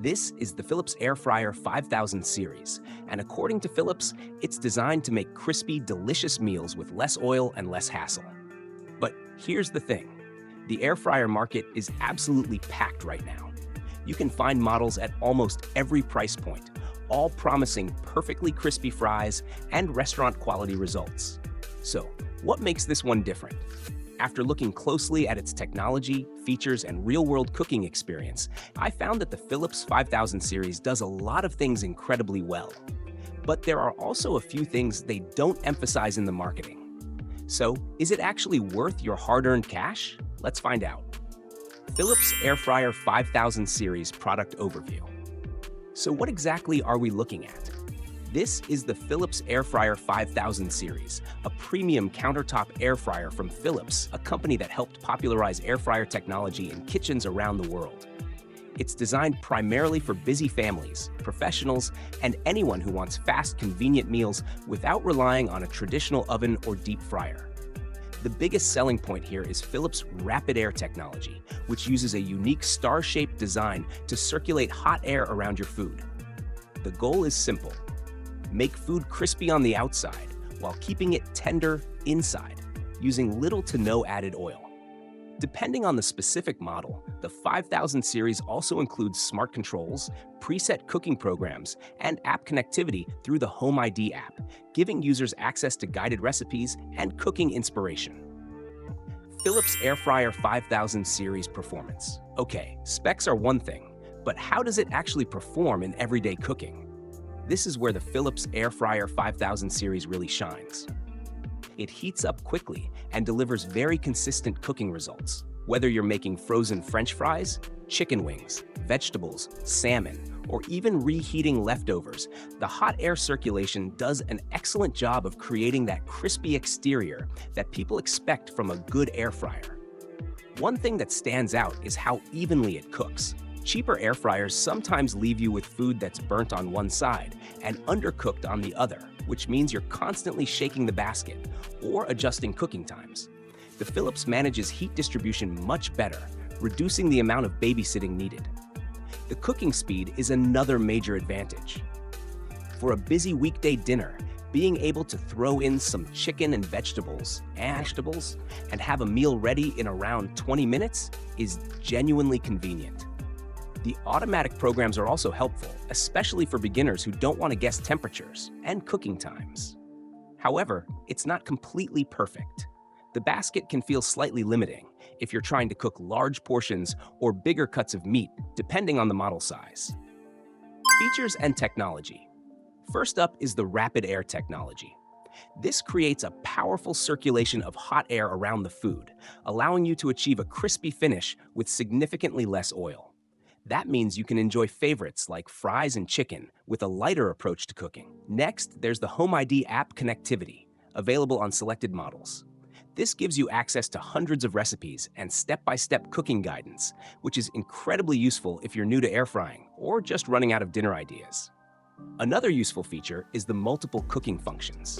This is the Philips Air Fryer 5000 series, and according to Philips, it's designed to make crispy, delicious meals with less oil and less hassle. But here's the thing. The air fryer market is absolutely packed right now. You can find models at almost every price point, all promising perfectly crispy fries and restaurant-quality results. So, what makes this one different? After looking closely at its technology, features, and real-world cooking experience, I found that the Philips 5000 series does a lot of things incredibly well. But there are also a few things they don't emphasize in the marketing. So, is it actually worth your hard-earned cash? Let's find out. Philips Air Fryer 5000 series product overview. So what exactly are we looking at? This is the Philips Air Fryer 5000 series, a premium countertop air fryer from Philips, a company that helped popularize air fryer technology in kitchens around the world. It's designed primarily for busy families, professionals, and anyone who wants fast, convenient meals without relying on a traditional oven or deep fryer. The biggest selling point here is Philips' rapid air technology, which uses a unique star-shaped design to circulate hot air around your food. The goal is simple. Make food crispy on the outside while keeping it tender inside, using little to no added oil. Depending on the specific model, the 5000 series also includes smart controls, preset cooking programs, and app connectivity through the Home ID app, giving users access to guided recipes and cooking inspiration. Philips Air Fryer 5000 series performance. Okay, specs are one thing, but how does it actually perform in everyday cooking? This is where the Philips Air Fryer 5000 series really shines. It heats up quickly and delivers very consistent cooking results. Whether you're making frozen French fries, chicken wings, vegetables, salmon, or even reheating leftovers, the hot air circulation does an excellent job of creating that crispy exterior that people expect from a good air fryer. One thing that stands out is how evenly it cooks. Cheaper air fryers sometimes leave you with food that's burnt on one side and undercooked on the other, which means you're constantly shaking the basket or adjusting cooking times. The Philips manages heat distribution much better, reducing the amount of babysitting needed. The cooking speed is another major advantage. For a busy weekday dinner, being able to throw in some chicken and vegetables and have a meal ready in around 20 minutes is genuinely convenient. The automatic programs are also helpful, especially for beginners who don't want to guess temperatures and cooking times. However, it's not completely perfect. The basket can feel slightly limiting if you're trying to cook large portions or bigger cuts of meat, depending on the model size. Features and technology. First up is the rapid air technology. This creates a powerful circulation of hot air around the food, allowing you to achieve a crispy finish with significantly less oil. That means you can enjoy favorites like fries and chicken with a lighter approach to cooking. Next, there's the Home ID app connectivity, available on selected models. This gives you access to hundreds of recipes and step-by-step cooking guidance, which is incredibly useful if you're new to air frying or just running out of dinner ideas. Another useful feature is the multiple cooking functions.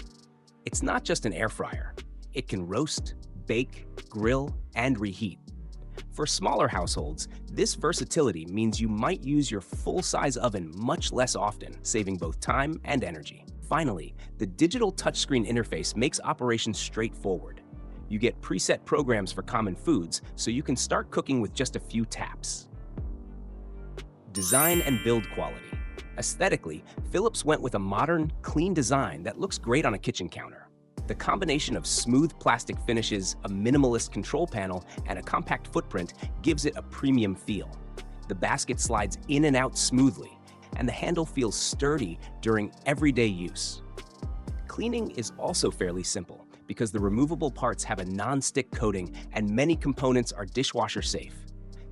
It's not just an air fryer. It can roast, bake, grill, and reheat. For smaller households, this versatility means you might use your full-size oven much less often, saving both time and energy. Finally, the digital touchscreen interface makes operations straightforward. You get preset programs for common foods, so you can start cooking with just a few taps. Design and build quality. Aesthetically, Philips went with a modern, clean design that looks great on a kitchen counter. The combination of smooth plastic finishes, a minimalist control panel, and a compact footprint gives it a premium feel. The basket slides in and out smoothly, and the handle feels sturdy during everyday use. Cleaning is also fairly simple because the removable parts have a non-stick coating and many components are dishwasher safe.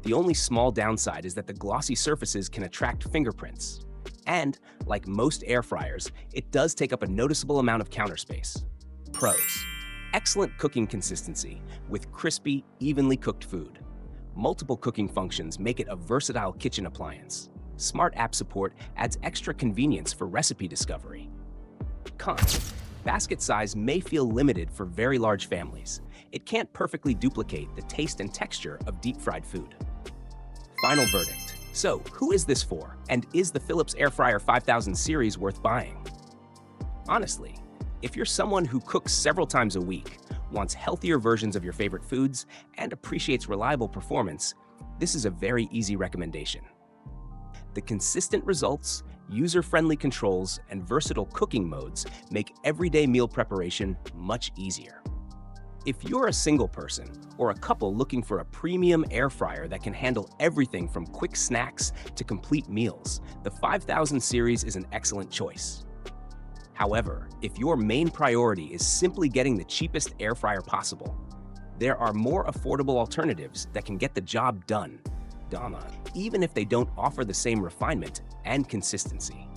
The only small downside is that the glossy surfaces can attract fingerprints. And, like most air fryers, it does take up a noticeable amount of counter space. Pros: excellent cooking consistency with crispy, evenly cooked food. Multiple cooking functions make it a versatile kitchen appliance. Smart app support adds extra convenience for recipe discovery. Cons: basket size may feel limited for very large families. It can't perfectly duplicate the taste and texture of deep-fried food. Final verdict: So, who is this for? And is the Philips Air Fryer 5000 series worth buying? Honestly, if you're someone who cooks several times a week, wants healthier versions of your favorite foods, and appreciates reliable performance, this is a very easy recommendation. The consistent results, user-friendly controls, and versatile cooking modes make everyday meal preparation much easier. If you're a single person or a couple looking for a premium air fryer that can handle everything from quick snacks to complete meals, the 5000 series is an excellent choice. However, if your main priority is simply getting the cheapest air fryer possible, there are more affordable alternatives that can get the job done, even if they don't offer the same refinement and consistency.